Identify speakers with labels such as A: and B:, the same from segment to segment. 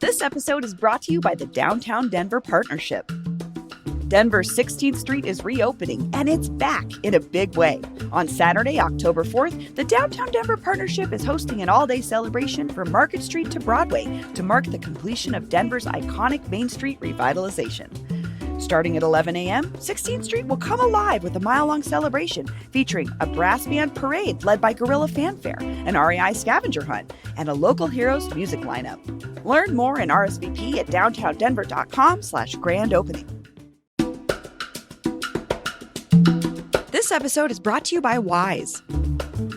A: This episode is brought to you by the Downtown Denver Partnership. Denver's 16th Street is reopening, and it's back in a big way. On Saturday, October 4th, the Downtown Denver Partnership is hosting an all-day celebration from Market Street to Broadway to mark the completion of Denver's iconic Main Street revitalization. Starting at 11 a.m., 16th Street will come alive with a mile-long celebration featuring a brass band parade led by Guerrilla Fanfare, an REI scavenger hunt, and a local heroes music lineup. Learn more and RSVP at downtowndenver.com/grand opening. This episode is brought to you by Wise.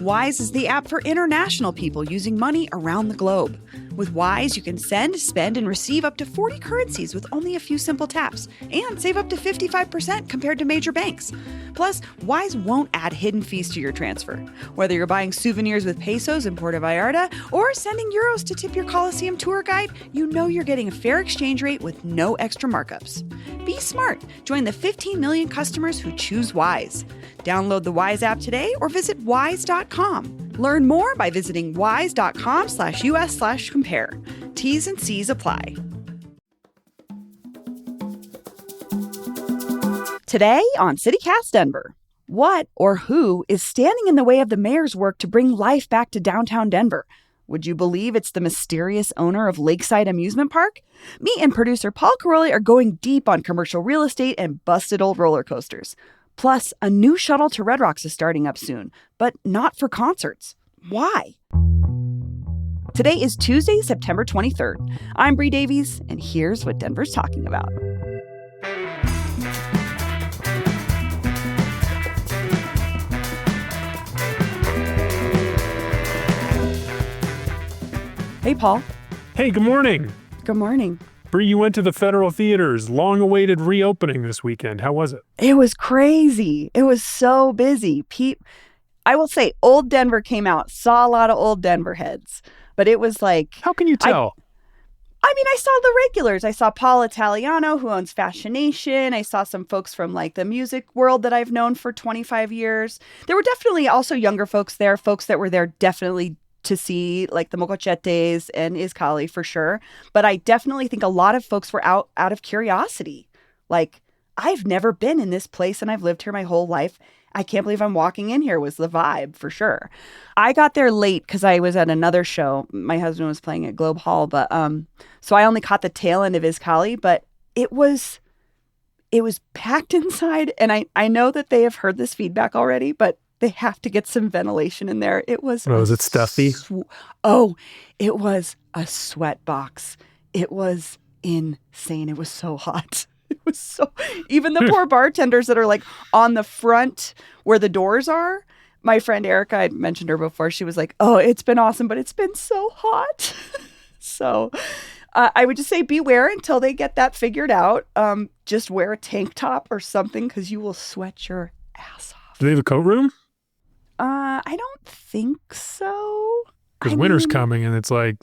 A: Wise is the app for international people using money around the globe. With Wise, you can send, spend, and receive up to 40 currencies with only a few simple taps, and save up to 55% compared to major banks. Plus, Wise won't add hidden fees to your transfer. Whether you're buying souvenirs with pesos in Puerto Vallarta or sending euros to tip your Colosseum tour guide, you know you're getting a fair exchange rate with no extra markups. Be smart. Join the 15 million customers who choose Wise. Download the Wise app today or visit wise.com. Learn more by visiting wise.com/US/compare. T's and C's apply. Today on CityCast Denver, what or who is standing in the way of the mayor's work to bring life back to downtown Denver? Would you believe it's the mysterious owner of Lakeside Amusement Park? Me and producer Paul Caroli are going deep on commercial real estate and busted old roller coasters. Plus, a new shuttle to Red Rocks is starting up soon, but not for concerts. Why? Today is Tuesday, September 23rd. I'm Bree Davies, and here's what Denver's talking about. Hey, Paul.
B: Hey, good morning.
A: Good morning.
B: Bree, you went to the Federal Theater's long-awaited reopening this weekend. How was it?
A: It was crazy. It was so busy. I will say, Old Denver came out, saw a lot of Old Denver heads, but it was like...
B: How can you tell?
A: I saw the regulars. I saw Paul Italiano, who owns Fashion Nation. I saw some folks from like the music world that I've known for 25 years. There were definitely also younger folks there, folks that were there definitely to see like the Mocochetes and Izcalli for sure. But I definitely think a lot of folks were out of curiosity. Like, I've never been in this place and I've lived here my whole life. I can't believe I'm walking in here was the vibe for sure. I got there late because I was at another show. My husband was playing at Globe Hall, but so I only caught the tail end of Izcalli, but it was packed inside. And I know that they have heard this feedback already, but they have to get some ventilation in there. It was...
B: Oh, was it stuffy?
A: It was a sweat box. It was insane. It was so hot. It was so... Even the poor bartenders that are like on the front where the doors are. My friend Erica, I mentioned her before. She was like, oh, it's been awesome, but it's been so hot. So I would just say beware until they get that figured out. Just wear a tank top or something because you will sweat your ass off.
B: Do they have a coat room?
A: I don't think so.
B: Because winter's coming and it's like,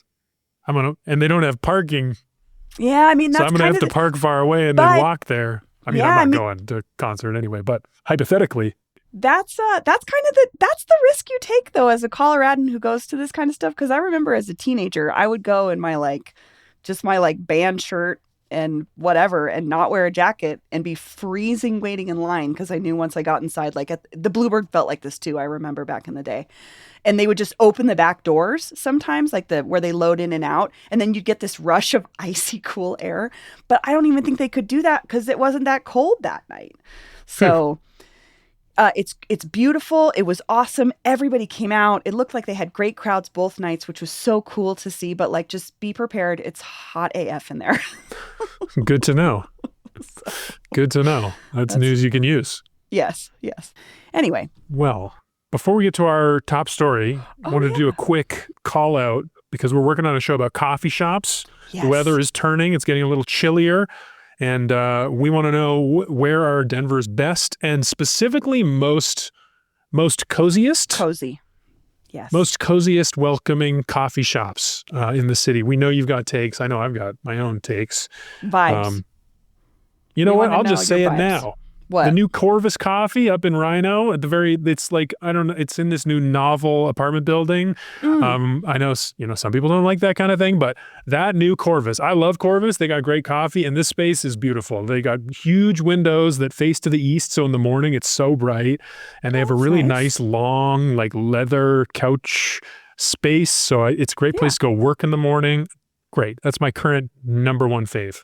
B: and they don't have parking.
A: Yeah, I mean, that's
B: so I'm going to have to park far away and then walk there. I'm not going to a concert anyway, but hypothetically.
A: That's the risk you take though, as a Coloradan who goes to this kind of stuff. Because I remember as a teenager, I would go in my band shirt and whatever and not wear a jacket and be freezing waiting in line because I knew once I got inside, like the Bluebird felt like this too. I remember back in the day. And they would just open the back doors sometimes, like where they load in and out. And then you'd get this rush of icy cool air. But I don't even think they could do that because it wasn't that cold that night. So it's beautiful. It was awesome. Everybody came out. It looked like they had great crowds both nights, which was so cool to see. But like, just be prepared. It's hot AF in there.
B: Good to know. Good to know. That's news you can use.
A: Yes. Anyway.
B: Well, before we get to our top story, I wanted to do a quick call out because we're working on a show about coffee shops. Yes. The weather is turning. It's getting a little chillier. And we want to know where are Denver's best and specifically most coziest?
A: Cozy. Yes.
B: Most coziest, welcoming coffee shops in the city. We know you've got takes. I know I've got my own takes.
A: Vibes.
B: You know what? I'll just say it now. The
A: What?
B: new Corvus Coffee up in Rhino it's like, I don't know, it's in this new novel apartment building.
A: Mm.
B: I know, some people don't like that kind of thing, but that new Corvus, I love Corvus. They got great coffee and this space is beautiful. They got huge windows that face to the east. So in the morning, it's so bright and they have a
A: That's
B: really
A: nice.
B: nice long, like leather couch space. So it's a great
A: Yeah.
B: place to go work in the morning. Great. That's my current number one fave.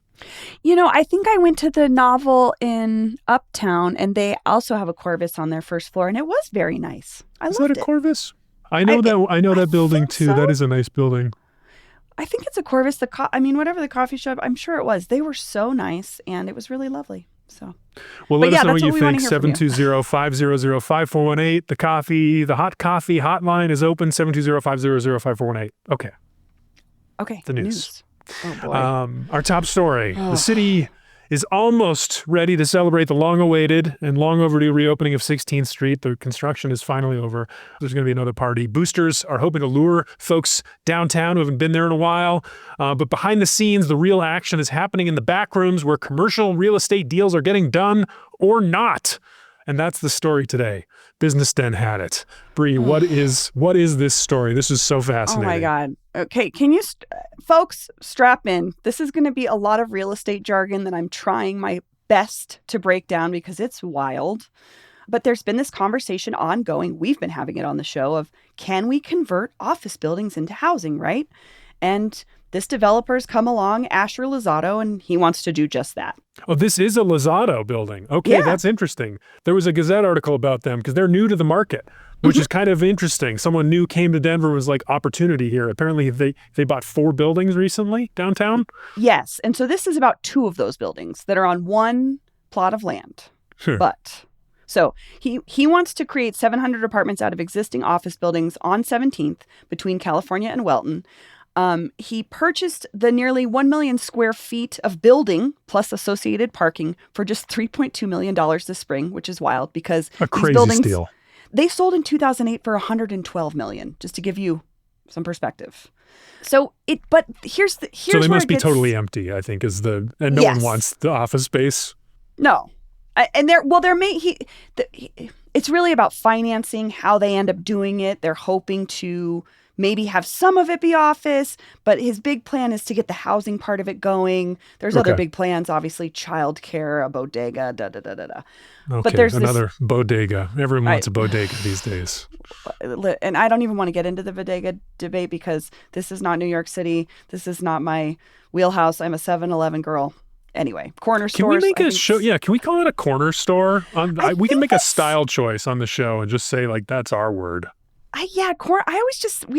A: I think I went to the Novel in Uptown, and they also have a Corvus on their first floor, and it was very nice. I
B: Is that
A: loved
B: a
A: it.
B: Corvus? I know that building
A: think
B: too.
A: so.
B: That is a nice building.
A: I think it's a Corvus. Whatever the coffee shop, I'm sure it was. They were so nice, and it was really lovely. So,
B: Well,
A: but
B: let us know
A: that's
B: what you
A: what we want
B: think.
A: to hear from you.
B: 720-500-5418. The hot hotline is open. 720-500-5418. Okay.
A: Okay.
B: The news.
A: Oh boy.
B: Our top story. The city is almost ready to celebrate the long-awaited and long overdue reopening of 16th Street. The construction is finally over. There's going to be another party. Boosters are hoping to lure folks downtown who haven't been there in a while. But behind the scenes, the real action is happening in the back rooms where commercial real estate deals are getting done or not. And that's the story today. Business Den had it. Bree, what is this story? This is so fascinating.
A: Oh my God. Okay. Can you, folks, strap in. This is going to be a lot of real estate jargon that I'm trying my best to break down because it's wild. But there's been this conversation ongoing. We've been having it on the show of, can we convert office buildings into housing, right? And this developer's come along, Asher Lozado, and he wants to do just that.
B: Oh, this is a Lozado building. Okay,
A: Yeah.
B: That's interesting. There was a Gazette article about them because they're new to the market, which is kind of interesting. Someone new came to Denver, was like, opportunity here. Apparently they bought 4 buildings recently downtown.
A: Yes. And so this is about 2 of those buildings that are on one plot of land.
B: Sure.
A: But so he wants to create 700 apartments out of existing office buildings on 17th between California and Welton. He purchased the nearly 1 million square feet of building plus associated parking for just $3.2 million this spring, which is wild because
B: A
A: these
B: crazy
A: buildings,
B: steal.
A: they sold in 2008 for $112 million, just to give you some perspective. But here's
B: So they
A: where
B: must
A: it
B: be
A: gets,
B: totally empty, I think, and no
A: Yes.
B: one wants the office space.
A: No. It's really about financing, how they end up doing it. They're hoping to maybe have some of it be office, but his big plan is to get the housing part of it going. There's other
B: Okay.
A: big plans, obviously, childcare, a bodega, da-da-da-da-da.
B: Okay,
A: But there's
B: another bodega. Everyone wants
A: Right.
B: a bodega these days.
A: and I don't even want to get into the bodega debate because this is not New York City. This is not my wheelhouse. I'm a 7-Eleven girl. Anyway, corner
B: Can we
A: stores.
B: make
A: I
B: a
A: think
B: show? Yeah, can we call it a corner store? We can
A: think
B: make a
A: that's-
B: style choice on the show and just say, like, that's our word.
A: We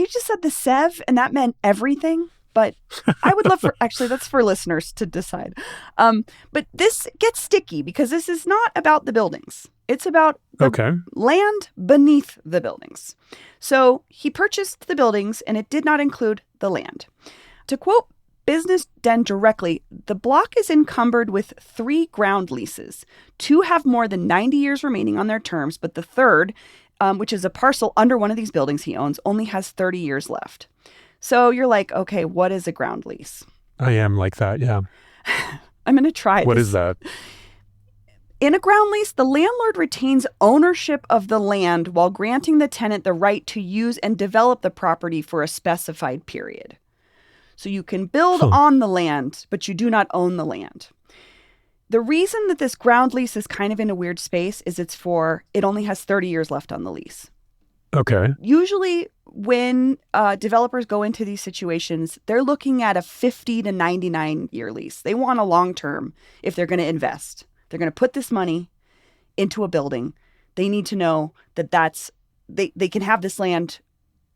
A: just said the Sev, and that meant everything. But I would love actually, that's for listeners to decide. But this gets sticky because this is not about the buildings. It's about the
B: Okay.
A: land beneath the buildings. So he purchased the buildings, and it did not include the land. To quote Business Den directly, the block is encumbered with 3 ground leases. 2 have more than 90 years remaining on their terms, but the third, which is a parcel under one of these buildings he owns, only has 30 years left. So you're like, okay, what is a ground lease?
B: I am like that, yeah.
A: I'm going to try
B: What
A: this.
B: is that?
A: In a ground lease, the landlord retains ownership of the land while granting the tenant the right to use and develop the property for a specified period. So you can build on the land, but you do not own the land. The reason that this ground lease is kind of in a weird space is it only has 30 years left on the lease.
B: Okay.
A: Usually when developers go into these situations, they're looking at a 50 to 99 year lease. They want a long term if they're going to invest. They're going to put this money into a building. They need to know that they can have this land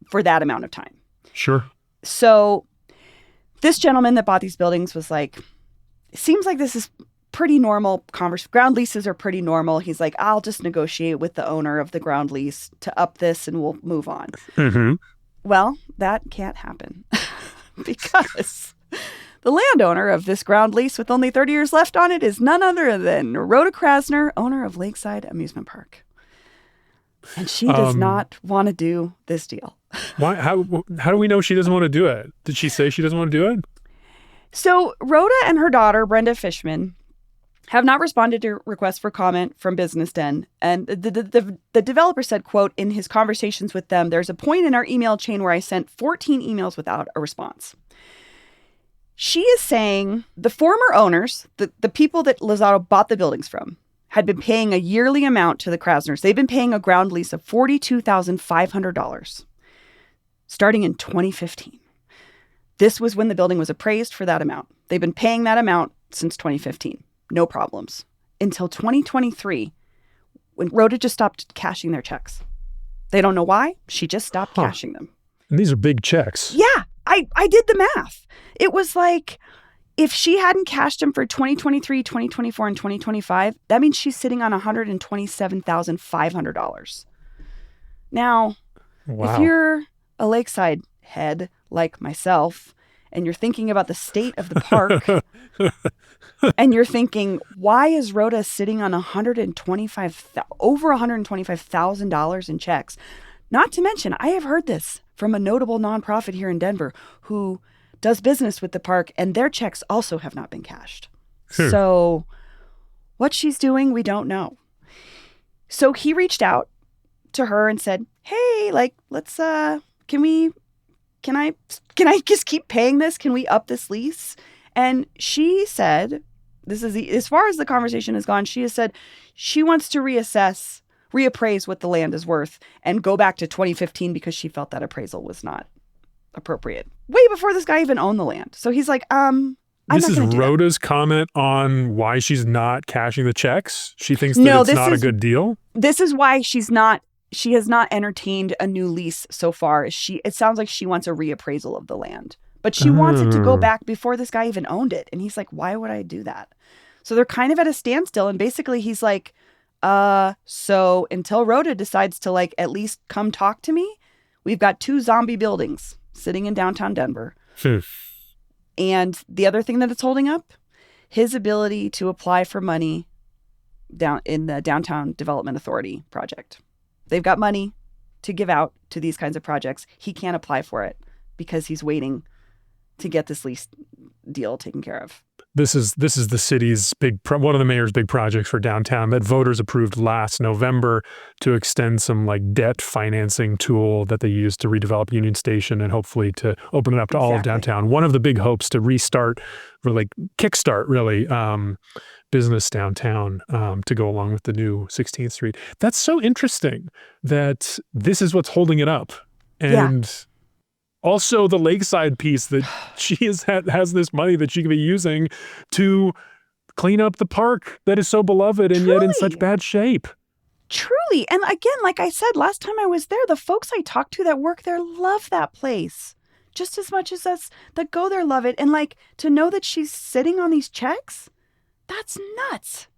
A: for that amount of time.
B: Sure.
A: So this gentleman that bought these buildings was like, it seems like this is pretty normal. Ground leases are pretty normal. He's like, I'll just negotiate with the owner of the ground lease to up this and we'll move on.
B: Mm-hmm.
A: Well, that can't happen because the landowner of this ground lease with only 30 years left on it is none other than Rhoda Krasner, owner of Lakeside Amusement Park. And she does not want to do this deal.
B: Why? How do we know she doesn't want to do it? Did she say she doesn't want to do it?
A: So Rhoda and her daughter, Brenda Fishman, have not responded to requests for comment from Business Den. And the developer said, quote, in his conversations with them, there's a point in our email chain where I sent 14 emails without a response. She is saying the former owners, the people that Lozado bought the buildings from, had been paying a yearly amount to the Krasners. They've been paying a ground lease of $42,500 starting in 2015. This was when the building was appraised for that amount. They've been paying that amount since 2015. No problems. Until 2023, when Rhoda just stopped cashing their checks. They don't know why. She just stopped cashing them.
B: And these are big checks.
A: Yeah, I did the math. It was like, if she hadn't cashed them for 2023, 2024, and 2025, that means she's sitting on $127,500. Now, if you're a Lakeside head like myself, and you're thinking about the state of the park, and you're thinking, why is Rhoda sitting on over $125,000 in checks? Not to mention, I have heard this from a notable nonprofit here in Denver who does business with the park, and their checks also have not been cashed. So what she's doing, we don't know. So he reached out to her and said, hey, like, let's, can I just keep paying this? Can we up this lease? And she said, as far as the conversation has gone, she has said she wants to reappraise what the land is worth and go back to 2015 because she felt that appraisal was not appropriate. Way before this guy even owned the land. So he's like,
B: this is Rhoda's comment on why she's not cashing the checks. She thinks that it's not a good deal.
A: This is why she has not entertained a new lease so far. It sounds like she wants a reappraisal of the land, but she wants it to go back before this guy even owned it. And he's like, why would I do that? So they're kind of at a standstill. And basically he's like, so until Rhoda decides to like at least come talk to me, we've got 2 zombie buildings sitting in downtown Denver. And the other thing that it's holding up, his ability to apply for money down in the Downtown Development Authority project. They've got money to give out to these kinds of projects. He can't apply for it because he's waiting to get this lease deal taken care of.
B: This is the city's one of the mayor's big projects for downtown that voters approved last November to extend some like debt financing tool that they use to redevelop Union Station and hopefully to open it up to all of downtown. One of the big hopes to restart or like kickstart really business downtown to go along with the new 16th Street. That's so interesting that this is what's holding it up. And also the Lakeside piece that she has this money that she could be using to clean up the park that is so beloved and yet in such bad shape.
A: Truly. And again, like I said, last time I was there, the folks I talked to that work there love that place just as much as us that go there love it. And like to know that she's sitting on these checks, that's nuts.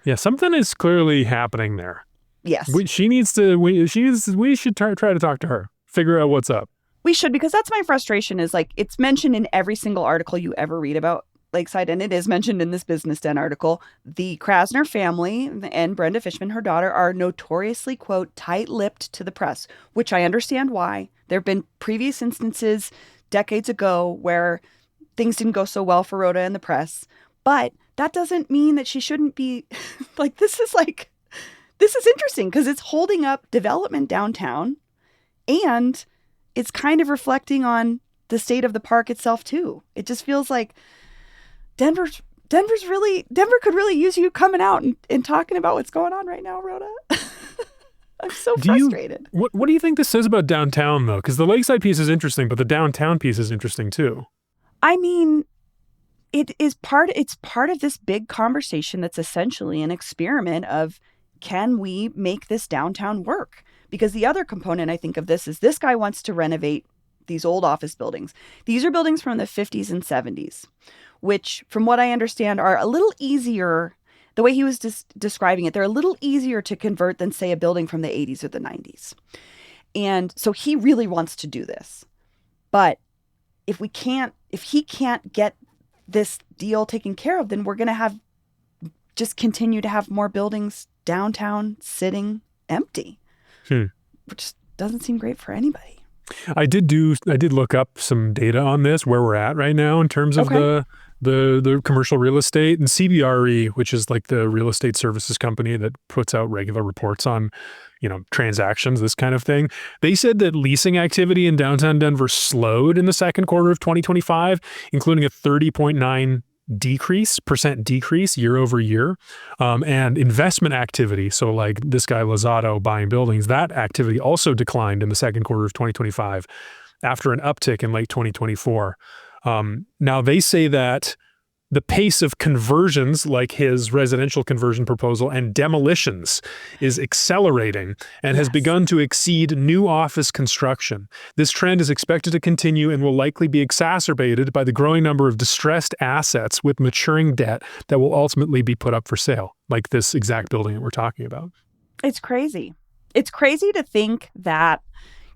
B: Yeah, something is clearly happening there.
A: Yes.
B: We should try to talk to her, figure out what's up.
A: We should, because that's my frustration is like it's mentioned in every single article you ever read about Lakeside, and it is mentioned in this Business Den article. The Krasner family and Brenda Fishman, her daughter, are notoriously, quote, tight-lipped to the press, which I understand why. There have been previous instances decades ago where things didn't go so well for Rhoda in the press, but that doesn't mean that she shouldn't be like, this is interesting because it's holding up development downtown and it's kind of reflecting on the state of the park itself too. It just feels like Denver could really use you coming out and talking about what's going on right now, Rhoda. I'm so frustrated.
B: What do you think this says about downtown though? Because the Lakeside piece is interesting, but the downtown piece is interesting too.
A: I mean, it's part of this big conversation that's essentially an experiment of, can we make this downtown work? Because the other component I think of this is this guy wants to renovate these old office buildings. These are buildings from the 50s and 70s, which from what I understand are a little easier. The way he was describing it, they're a little easier to convert than say a building from the 80s or the 90s. And so he really wants to do this. But if he can't get this deal taken care of, then we're going to just continue to have more buildings downtown sitting empty. Which doesn't seem great for anybody. I
B: did look up some data on this, where we're at right now in terms of the commercial real estate, and CBRE, which is like the real estate services company that puts out regular reports on, transactions, this kind of thing. They said that leasing activity in downtown Denver slowed in the second quarter of 2025, including a 30.9% decrease year over year. And investment activity, so like this guy Lozado buying buildings, that activity also declined in the second quarter of 2025 after an uptick in late 2024. Now, they say that the pace of conversions, like his residential conversion proposal, and demolitions is accelerating and has begun to exceed new office construction. This trend is expected to continue and will likely be exacerbated by the growing number of distressed assets with maturing debt that will ultimately be put up for sale, like this exact building that we're talking about.
A: It's crazy. It's crazy to think that,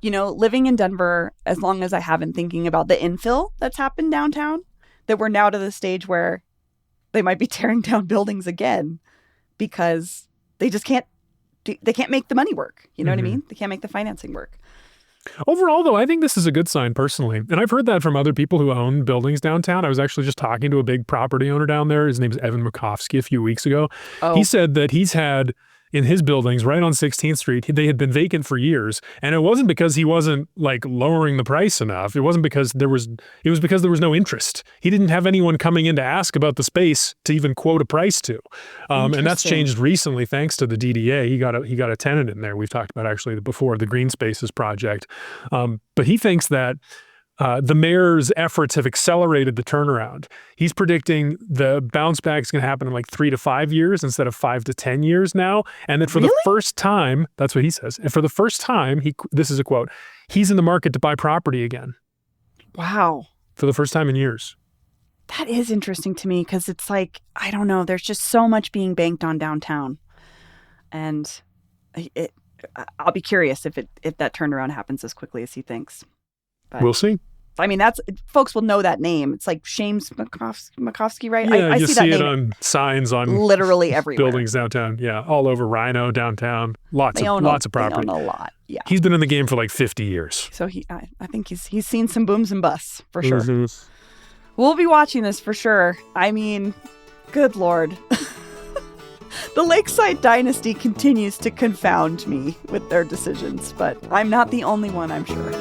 A: living in Denver, as long as I have been thinking about the infill that's happened downtown, that we're now to the stage where they might be tearing down buildings again because they just can't make the money work. You know what I mean? They can't make the financing work.
B: Overall, though, I think this is a good sign personally. And I've heard that from other people who own buildings downtown. I was actually just talking to a big property owner down there. His name's Evan Murkowski a few weeks ago. Oh. He said that he's had in his buildings right on 16th Street, they had been vacant for years. And it wasn't because he wasn't like lowering the price enough. It wasn't because it was because there was no interest. He didn't have anyone coming in to ask about the space to even quote a price to. And that's changed recently thanks to the DDA. He got a tenant in there. We've talked about actually before the Green Spaces project. But he thinks that the mayor's efforts have accelerated the turnaround. He's predicting the bounce back is going to happen in like 3 to 5 years instead of 5 to 10 years now. And that for the first time, that's what he says. And for the first time, this is a quote, he's in the market to buy property again.
A: Wow.
B: For the first time in years.
A: That is interesting to me because it's like, I don't know, there's just so much being banked on downtown. And I'll be curious if that turnaround happens as quickly as he thinks. But,
B: we'll see.
A: I mean, folks will know that name. It's like Shames Murkowski, right?
B: Yeah,
A: I see that name
B: it on signs on
A: literally everywhere.
B: Buildings downtown. Yeah, all over Rhino downtown. Lots of property.
A: They own a lot. Yeah.
B: He's been in the game for like 50 years.
A: So I think he's seen some booms and busts for sure. Mm-hmm. We'll be watching this for sure. I mean, good Lord. The Lakeside Dynasty continues to confound me with their decisions, but I'm not the only one, I'm sure.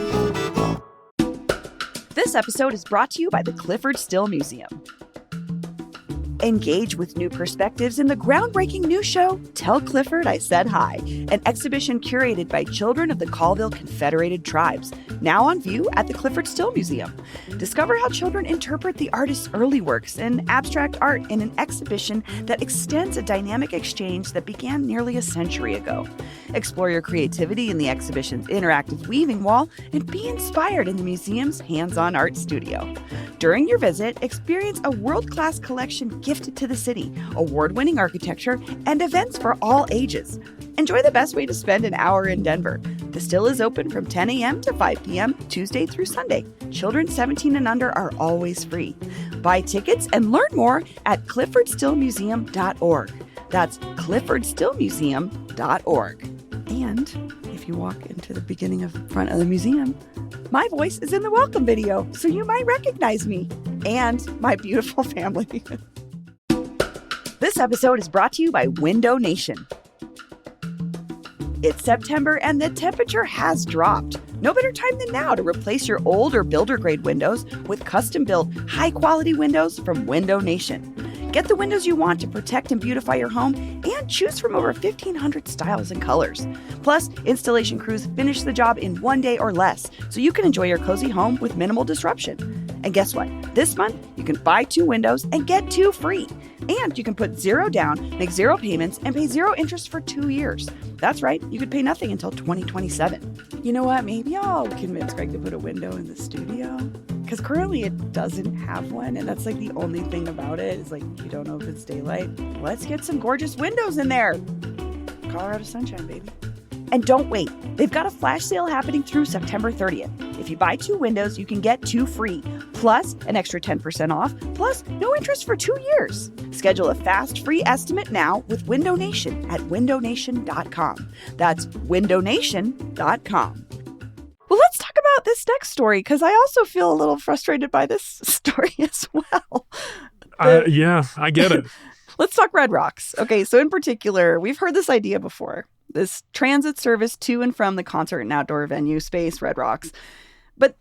A: This episode is brought to you by the Clifford Still Museum. Engage with new perspectives in the groundbreaking new show, Tell Clifford I Said Hi, an exhibition curated by children of the Colville Confederated Tribes, now on view at the Clifford Still Museum. Discover how children interpret the artist's early works and abstract art in an exhibition that extends a dynamic exchange that began nearly a century ago. Explore your creativity in the exhibition's interactive weaving wall and be inspired in the museum's hands-on art studio. During your visit, experience a world-class collection gifted to the city, award-winning architecture, and events for all ages. Enjoy the best way to spend an hour in Denver. The Still is open from 10 a.m. to 5 p.m. Tuesday through Sunday. Children 17 and under are always free. Buy tickets and learn more at cliffordstillmuseum.org. That's cliffordstillmuseum.org. And if you walk into the front of the museum, my voice is in the welcome video, so you might recognize me and my beautiful family. This episode is brought to you by Window Nation. It's September and the temperature has dropped. No better time than now to replace your old or builder-grade windows with custom-built, high-quality windows from Window Nation. Get the windows you want to protect and beautify your home and choose from over 1,500 styles and colors. Plus, installation crews finish the job in 1 day or less, so you can enjoy your cozy home with minimal disruption. And guess what? This month, you can buy 2 windows and get 2 free. And you can put 0 down, make 0 payments, and pay 0 interest for 2 years. That's right, you could pay nothing until 2027. You know what? Maybe I'll convince Greg to put a window in the studio. Because currently it doesn't have one, and that's like the only thing about it is like you don't know if it's daylight. Let's get some gorgeous windows in there. Colorado sunshine, baby. And don't wait. They've got a flash sale happening through September 30th. If you buy 2 windows, you can get 2 free, plus an extra 10% off, plus no interest for 2 years. Schedule a fast free estimate now with Window Nation at windownation.com. That's windownation.com. Well, let's talk about this next story because I also feel a little frustrated by this story as well.
B: Yeah, I get it.
A: Let's talk Red Rocks. Okay, so in particular, we've heard this idea before. This transit service to and from the concert and outdoor venue space, Red Rocks. But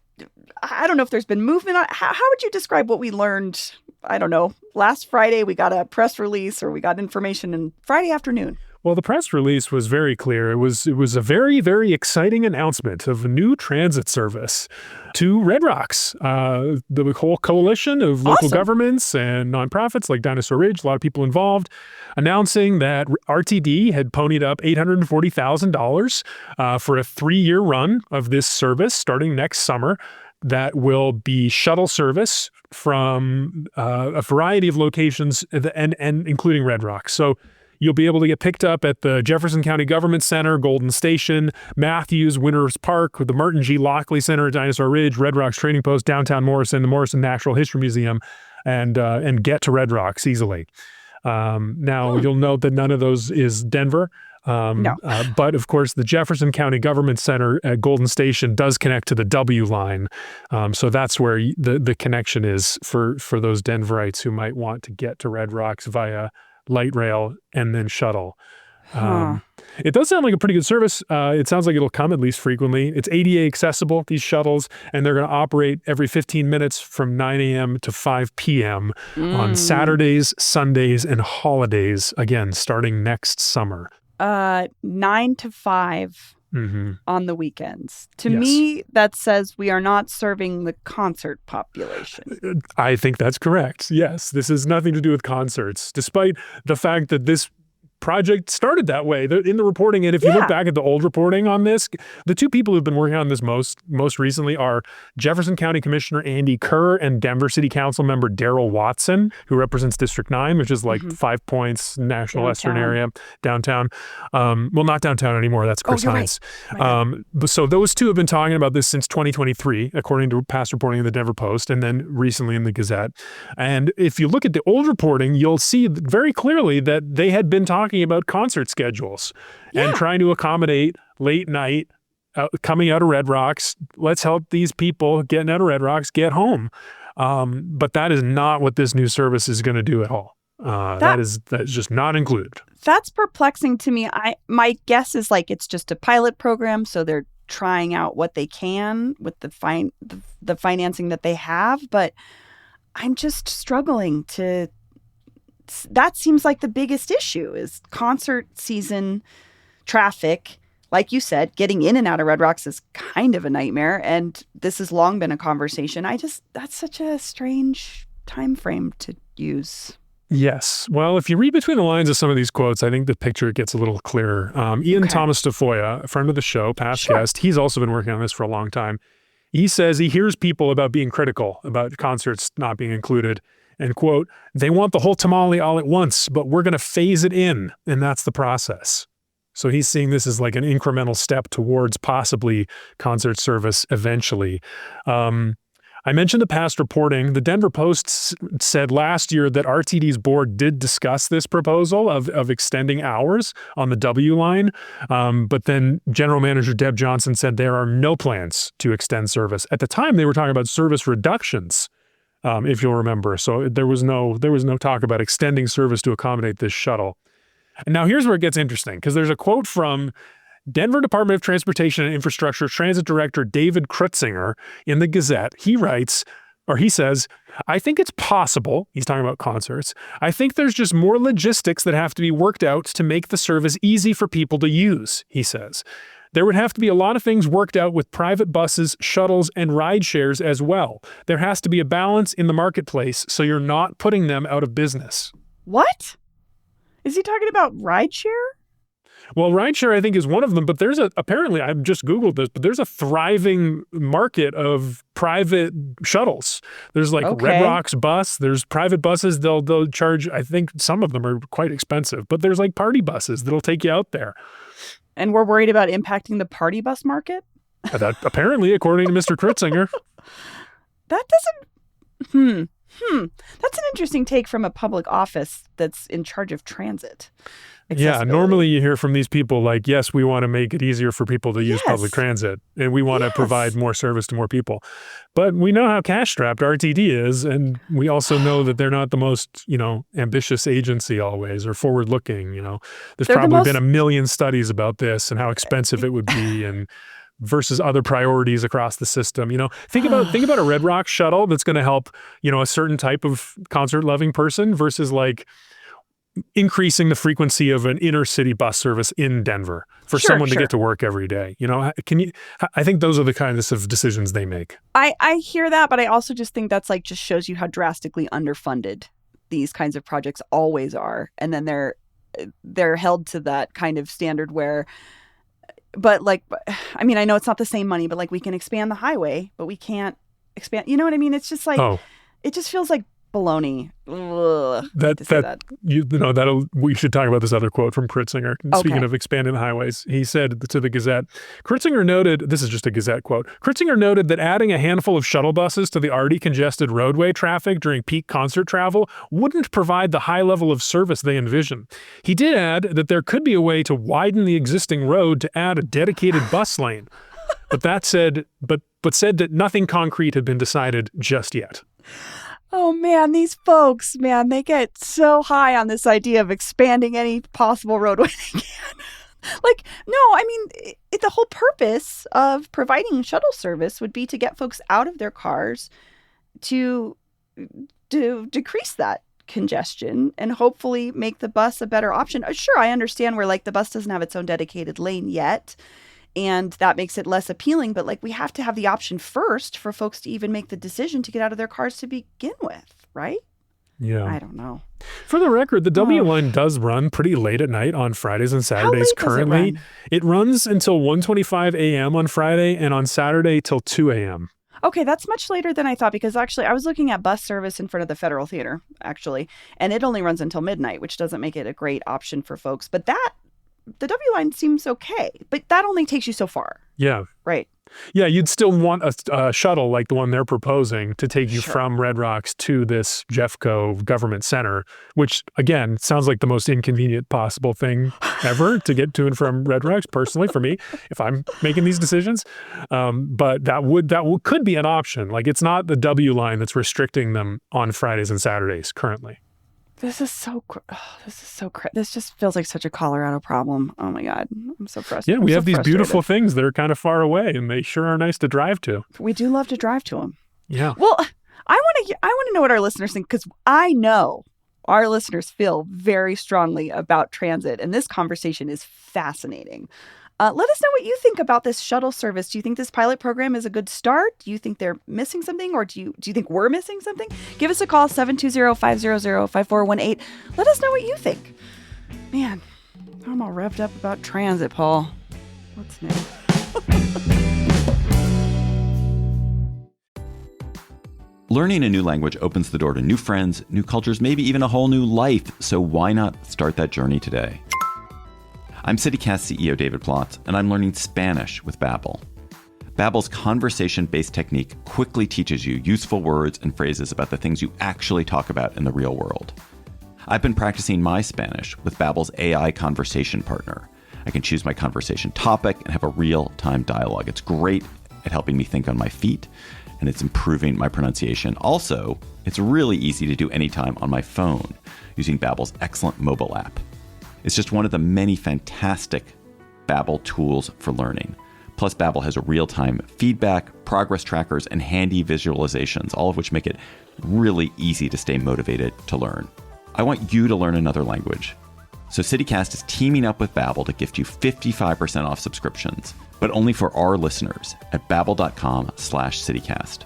A: I don't know if there's been movement on it. How would you describe what we learned? I don't know. Last Friday, we got a press release or we got information in Friday afternoon.
B: Well, the press release was very clear. It was a very, very exciting announcement of a new transit service to Red Rocks. The whole coalition of local governments and nonprofits like Dinosaur Ridge, a lot of people involved, announcing that RTD had ponied up $840,000 for a 3-year run of this service starting next summer. That will be shuttle service from a variety of locations and including Red Rocks. So you'll be able to get picked up at the Jefferson County Government Center, Golden Station, Matthews, Winters Park, the Martin G. Lockley Center, Dinosaur Ridge, Red Rocks Trading Post, downtown Morrison, the Morrison Natural History Museum, and get to Red Rocks easily. Now, you'll note that none of those is Denver.
A: No.
B: But of course, the Jefferson County Government Center at Golden Station does connect to the W line. So that's where the connection is for those Denverites who might want to get to Red Rocks via light rail and then shuttle. It does sound like a pretty good service. It sounds like it'll come at least frequently. It's ADA accessible, these shuttles, and they're going to operate every 15 minutes from 9 a.m. to 5 p.m. on Saturdays, Sundays, and holidays, again, starting next summer.
A: 9 to 5 on the weekends. To me, that says we are not serving the concert population.
B: I think that's correct. Yes, this has nothing to do with concerts, despite the fact that this project started that way in the reporting. And if you look back at the old reporting on this, the two people who've been working on this most recently are Jefferson County Commissioner Andy Kerr and Denver City Council member Daryl Watson, who represents District 9, which is like 5 Points, National Western area, downtown. Well, not downtown anymore. That's Chris Hines. Right. So those two have been talking about this since 2023, according to past reporting in the Denver Post, and then recently in the Gazette. And if you look at the old reporting, you'll see very clearly that they had been talking about concert schedules and trying to accommodate late night coming out of Red Rocks. Let's help these people getting out of Red Rocks get home. But that is not what this new service is going to do at all. That is just not included.
A: That's perplexing to me. My guess is like it's just a pilot program, so they're trying out what they can with the financing that they have. But I'm just struggling to. That seems like the biggest issue is concert season traffic. Like you said, getting in and out of Red Rocks is kind of a nightmare. And this has long been a conversation. That's such a strange time frame to use.
B: Yes. Well, if you read between the lines of some of these quotes, I think the picture gets a little clearer. Ian Thomas Tafoya, a friend of the show, past guest, he's also been working on this for a long time. He says he hears people about being critical about concerts not being included. And quote, they want the whole tamale all at once, but we're going to phase it in. And that's the process. So he's seeing this as like an incremental step towards possibly concert service eventually. I mentioned the past reporting. The Denver Post said last year that RTD's board did discuss this proposal of extending hours on the W line. But then General Manager Deb Johnson said there are no plans to extend service. At the time, they were talking about service reductions. If you'll remember. So there was no talk about extending service to accommodate this shuttle. And now here's where it gets interesting, because there's a quote from Denver Department of Transportation and Infrastructure Transit Director David Krutzinger in the Gazette. He writes, or he says, I think it's possible, he's talking about concerts, I think there's just more logistics that have to be worked out to make the service easy for people to use, he says. There would have to be a lot of things worked out with private buses, shuttles, and ride shares as well. There has to be a balance in the marketplace so you're not putting them out of business.
A: What? Is he talking about ride share?
B: Well, rideshare, I think, is one of them, but apparently, I've just Googled this, but there's a thriving market of private shuttles. There's like Red Rocks bus, there's private buses, they'll charge, I think some of them are quite expensive, but there's like party buses that'll take you out there.
A: And we're worried about impacting the party bus market?
B: That apparently, according to Mr. Krutzinger.
A: That doesn't, That's an interesting take from a public office that's in charge of transit.
B: Yeah, normally you hear from these people like, yes, we want to make it easier for people to use public transit, and we want to provide more service to more people. But we know how cash-strapped RTD is, and we also know that they're not the most, ambitious agency always, or forward-looking, There's probably been a million studies about this and how expensive it would be, and versus other priorities across the system. Think about a Red Rock shuttle that's going to help, a certain type of concert-loving person versus like increasing the frequency of an inner city bus service in Denver for someone to get to work every day. I think those are the kinds of decisions they make.
A: I hear that, but I also just think that's like just shows you how drastically underfunded these kinds of projects always are. And then they're held to that kind of standard where, but like, I mean, I know it's not the same money, but like we can expand the highway, but we can't expand, you know what I mean? It's just like, it just feels like baloney. Ugh,
B: we should talk about this other quote from Kritzinger. Speaking of expanding the highways, he said to the Gazette, Kritzinger noted, this is just a Gazette quote, Kritzinger noted that adding a handful of shuttle buses to the already congested roadway traffic during peak concert travel wouldn't provide the high level of service they envision. He did add that there could be a way to widen the existing road to add a dedicated bus lane, but said that nothing concrete had been decided just yet.
A: Oh man, these folks, man, they get so high on this idea of expanding any possible roadway they can. Like, no, I mean, the whole purpose of providing shuttle service would be to get folks out of their cars to decrease that congestion and hopefully make the bus a better option. Sure, I understand where like the bus doesn't have its own dedicated lane yet, and that makes it less appealing. But like we have to have the option first for folks to even make the decision to get out of their cars to begin with, right?
B: Yeah.
A: I don't know.
B: For the record, the W line does run pretty late at night on Fridays and Saturdays currently.
A: Does it run?
B: It runs until 1:25 a.m. on Friday and on Saturday till 2 a.m.
A: Okay, that's much later than I thought because actually I was looking at bus service in front of the Federal Theater, actually, and it only runs until midnight, which doesn't make it a great option for folks. But the W line seems okay, but that only takes you so far.
B: Yeah.
A: Right.
B: Yeah, you'd still want a shuttle like the one they're proposing to take you from Red Rocks to this Jeffco government center, which, again, sounds like the most inconvenient possible thing ever to get to and from Red Rocks, personally, for me, if I'm making these decisions. But that could be an option. Like, it's not the W line that's restricting them on Fridays and Saturdays currently.
A: This just feels like such a Colorado problem. Oh my God. I'm so frustrated.
B: Yeah, we have these beautiful things that are kind of far away and they sure are nice to drive to.
A: We do love to drive to them.
B: Yeah.
A: Well, I want to know what our listeners think because I know our listeners feel very strongly about transit and this conversation is fascinating. Let us know what you think about this shuttle service. Do you think this pilot program is a good start? Do you think they're missing something or do you think we're missing something? Give us a call, 720-500-5418. Let us know what you think. Man, I'm all revved up about transit, Paul. What's new?
C: Learning a new language opens the door to new friends, new cultures, maybe even a whole new life. So why not start that journey today? I'm CityCast CEO David Plotz, and I'm learning Spanish with Babbel. Babbel's conversation-based technique quickly teaches you useful words and phrases about the things you actually talk about in the real world. I've been practicing my Spanish with Babbel's AI conversation partner. I can choose my conversation topic and have a real-time dialogue. It's great at helping me think on my feet, and it's improving my pronunciation. Also, it's really easy to do anytime on my phone using Babbel's excellent mobile app. It's just one of the many fantastic Babbel tools for learning. Plus, Babbel has a real-time feedback, progress trackers, and handy visualizations, all of which make it really easy to stay motivated to learn. I want you to learn another language. So CityCast is teaming up with Babbel to gift you 55% off subscriptions, but only for our listeners at babbel.com/citycast.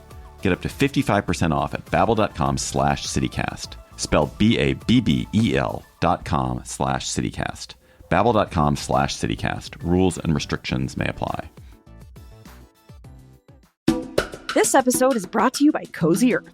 C: Get up to 55% off at babbel.com/citycast. Spelled BABBEL.com/citycast. Babbel.com/citycast. Rules and restrictions may apply.
A: This episode is brought to you by Cozy Earth.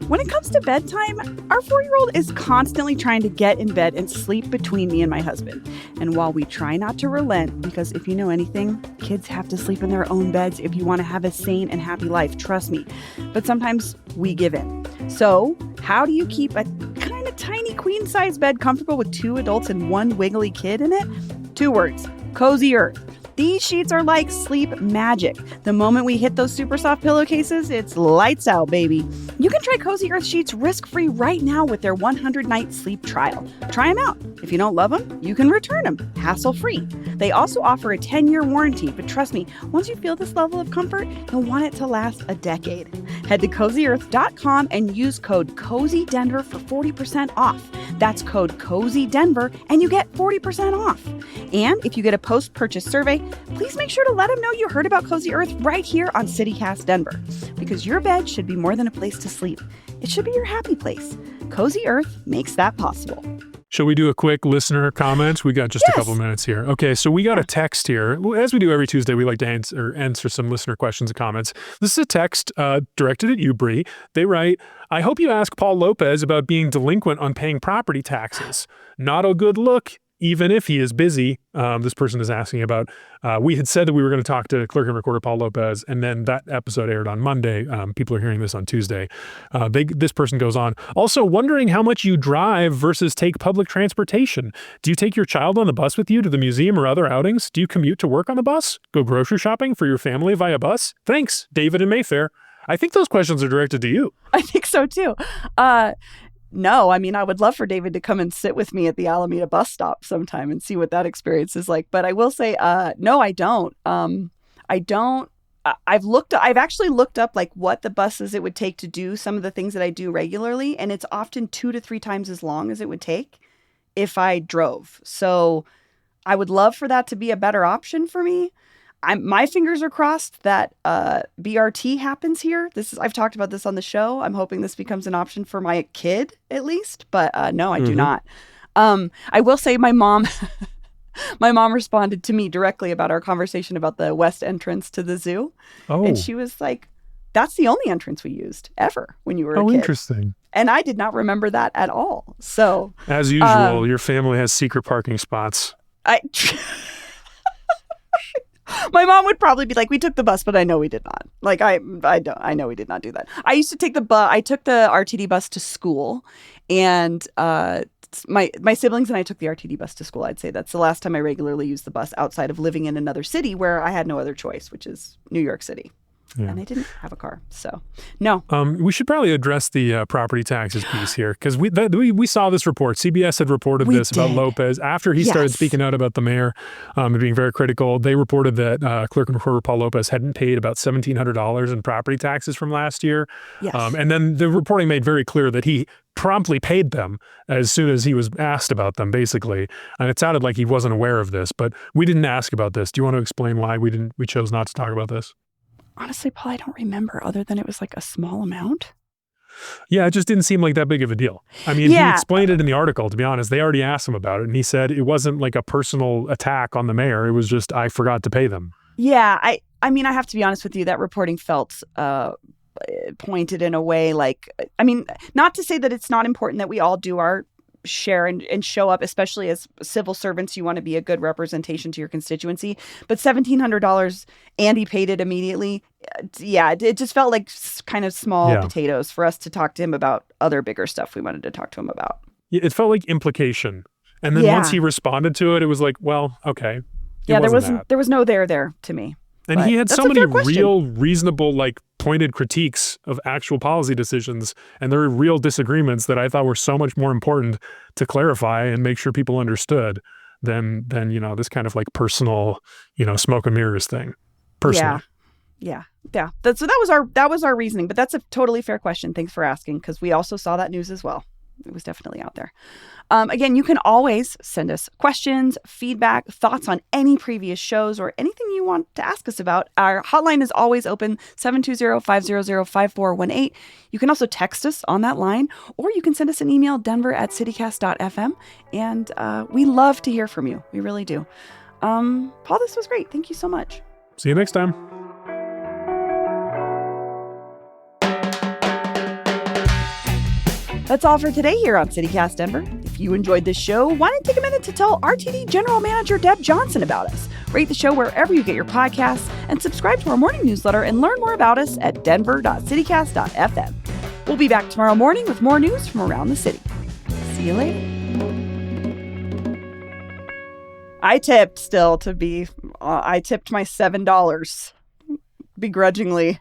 A: When it comes to bedtime, our 4-year-old is constantly trying to get in bed and sleep between me and my husband. And while we try not to relent, because if you know anything, kids have to sleep in their own beds if you want to have a sane and happy life, trust me. But sometimes we give in. So, how do you keep a kind of tiny queen-size bed comfortable with 2 adults and 1 wiggly kid in it? 2 words: Cozy Earth. These sheets are like sleep magic. The moment we hit those super soft pillowcases, it's lights out, baby. You can try Cozy Earth sheets risk-free right now with their 100-night sleep trial. Try them out. If you don't love them, you can return them, hassle-free. They also offer a 10-year warranty, but trust me, once you feel this level of comfort, you'll want it to last a decade. Head to CozyEarth.com and use code CozyDenver for 40% off. That's code CozyDenver, and you get 40% off. And if you get a post-purchase survey, please make sure to let them know you heard about Cozy Earth right here on CityCast Denver. Because your bed should be more than a place to sleep. It should be your happy place. Cozy Earth makes that possible.
B: Shall we do a quick listener comment? We got just a couple minutes here. Okay, so we got a text here. As we do every Tuesday, we like to answer some listener questions and comments. This is a text directed at you, Bree. They write, I hope you ask Paul Lopez about being delinquent on paying property taxes. Not a good look, even if he is busy. This person is asking about, we had said that we were going to talk to clerk and recorder Paul Lopez, and then that episode aired on Monday. People are hearing this on Tuesday. This person goes on, also wondering how much you drive versus take public transportation. Do you take your child on the bus with you to the museum or other outings? Do you commute to work on the bus? Go grocery shopping for your family via bus? Thanks, David in Mayfair. I think those questions are directed to you.
A: I think so too. No, I mean, I would love for David to come and sit with me at the Alameda bus stop sometime and see what that experience is like. But I will say, no, I don't. I've actually looked up like what the buses it would take to do some of the things that I do regularly. And it's often 2 to 3 times as long as it would take if I drove. So I would love for that to be a better option for me. My fingers are crossed that BRT happens here. I've talked about this on the show. I'm hoping this becomes an option for my kid at least, but no, I do not. I will say my mom responded to me directly about our conversation about the west entrance to the zoo.
B: Oh.
A: And she was like, that's the only entrance we used ever when you were a kid.
B: Oh, interesting.
A: And I did not remember that at all. So
B: as usual, your family has secret parking spots.
A: My mom would probably be like, we took the bus, but I know we did not. Like, I know we did not do that. I used to take the bus. I took the RTD bus to school, and my siblings and I took the RTD bus to school. I'd say that's the last time I regularly used the bus outside of living in another city where I had no other choice, which is New York City. Yeah. And I didn't have a car, so no.
B: We should probably address the property taxes piece here, because we saw this report. CBS had reported this about Lopez after he started speaking out about the mayor and being very critical. They reported that clerk and recorder Paul Lopez hadn't paid about $1,700 in property taxes from last year.
A: Yes.
B: And then the reporting made very clear that he promptly paid them as soon as he was asked about them, basically. And it sounded like he wasn't aware of this, but we didn't ask about this. Do you want to explain why we chose not to talk about this?
A: Honestly, Paul, I don't remember other than it was like a small amount.
B: Yeah, it just didn't seem like that big of a deal. I mean, he explained it in the article, to be honest. They already asked him about it, and he said it wasn't like a personal attack on the mayor. It was just, I forgot to pay them.
A: Yeah, I mean, I have to be honest with you, that reporting felt pointed in a way like, I mean, not to say that it's not important that we all do our share and show up, especially as civil servants. You want to be a good representation to your constituency, but $1,700 and he paid it immediately. Yeah, it just felt like kind of small potatoes for us to talk to him about other bigger stuff we wanted to talk to him about.
B: Yeah, it felt like implication. And then once he responded to it, it was like, well, okay.
A: Yeah, there was no there to me.
B: And he had so many real, reasonable, like pointed critiques of actual policy decisions. And there were real disagreements that I thought were so much more important to clarify and make sure people understood than this kind of like personal, smoke and mirrors thing. Personally.
A: Yeah. So that was our reasoning, but that's a totally fair question. Thanks for asking, because we also saw that news as well. It was definitely out there. Again, you can always send us questions, feedback, thoughts on any previous shows, or anything you want to ask us about. Our hotline is always open, 720-500-5418. You can also text us on that line, or you can send us an email, denver@citycast.fm. And we love to hear from you. We really do. Paul, this was great. Thank you so much.
B: See you next time.
A: That's all for today here on CityCast Denver. If you enjoyed this show, why not take a minute to tell RTD General Manager Deb Johnson about us? Rate the show wherever you get your podcasts and subscribe to our morning newsletter and learn more about us at denver.citycast.fm. We'll be back tomorrow morning with more news from around the city. See you later. I tipped I tipped my $7 begrudgingly.